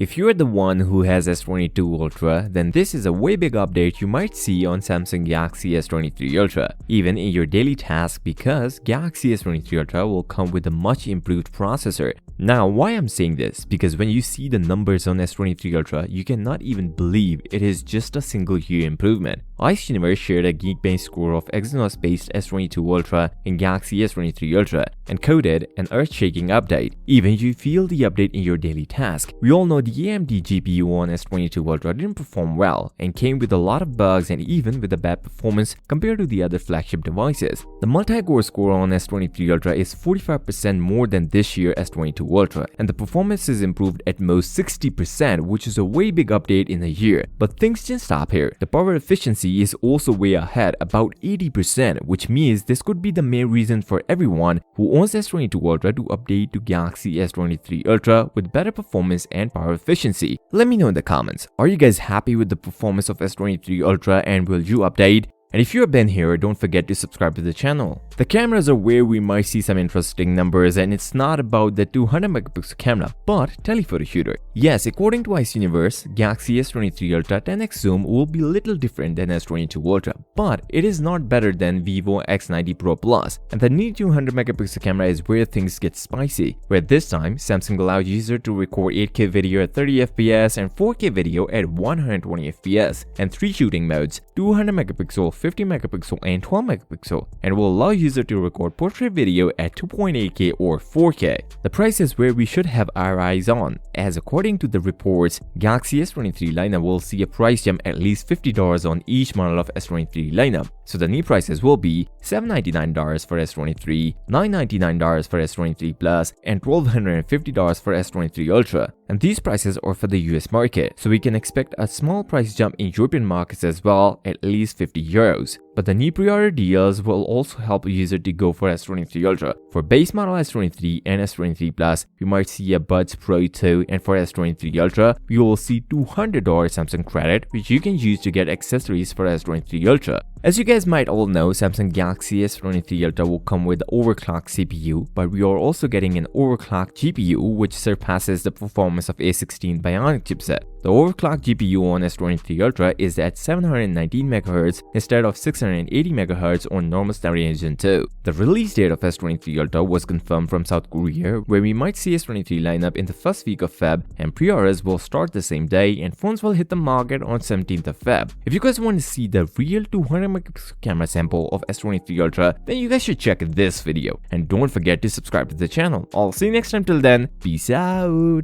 If you're the one who has S22 Ultra, then this is a way big update you might see on Samsung Galaxy S23 Ultra, even in your daily task, because Galaxy S23 Ultra will come with a much improved processor. Now, why I'm saying this? Because when you see the numbers on S23 Ultra, you cannot even believe it is just a single year improvement. Ice Universe shared a Geekbench score of exynos-based S22 Ultra in Galaxy S23 Ultra and coded an earth-shaking update. Even if you feel the update in your daily task, we all know the AMD GPU on S22 Ultra didn't perform well and came with a lot of bugs and even with a bad performance compared to the other flagship devices. The multi-core score on S23 Ultra is 45% more than this year's S22 Ultra, and the performance is improved at most 60%, which is a way big update in a year. But things didn't stop here. The power efficiency is also way ahead, about 80%, which means this could be the main reason for everyone who owns S22 Ultra to update to Galaxy S23 Ultra with better performance and power efficiency. Let me know in the comments, are you guys happy with the performance of S23 Ultra and will you update? And if you have been here, don't forget to subscribe to the channel. The cameras are where we might see some interesting numbers, and it's not about the 200 megapixel camera, but telephoto shooter. Yes, according to Ice Universe, Galaxy S23 Ultra 10x zoom will be a little different than S22 Ultra, but it is not better than Vivo X90 Pro Plus. And the new 200 megapixel camera is where things get spicy, where this time Samsung allows users to record 8K video at 30 FPS and 4K video at 120 FPS, and 3 shooting modes: 200 megapixel, 50 megapixel and 12 megapixel, and will allow user to record portrait video at 2.8K or 4K. The price is where we should have our eyes on, as according to the reports, Galaxy S23 lineup will see a price jump at least $50 on each model of S23 lineup. So the new prices will be $799 for S23, $999 for S23 Plus, and $1,250 for S23 Ultra. And these prices are for the US market, so we can expect a small price jump in European markets as well, at least €50. But the new pre-order deals will also help users to go for S23 Ultra. For base model S23 and S23 Plus, we might see a Buds Pro 2, and for S23 Ultra, we will see $200 Samsung credit, which you can use to get accessories for S23 Ultra. As you guys might all know, Samsung Galaxy S23 Ultra will come with the overclocked CPU, but we are also getting an overclocked GPU which surpasses the performance of A16 Bionic chipset. The overclocked GPU on S23 Ultra is at 719 MHz instead of 680 MHz on normal Snapdragon Gen 2. The release date of S23 Ultra was confirmed from South Korea, where we might see S23 lineup in the first week of Feb, and pre-orders will start the same day and phones will hit the market on 17th of Feb. If you guys want to see the real 200 megapixel camera sample of S23 Ultra, then you guys should check this video. And don't forget to subscribe to the channel. I'll see you next time. Till then, peace out.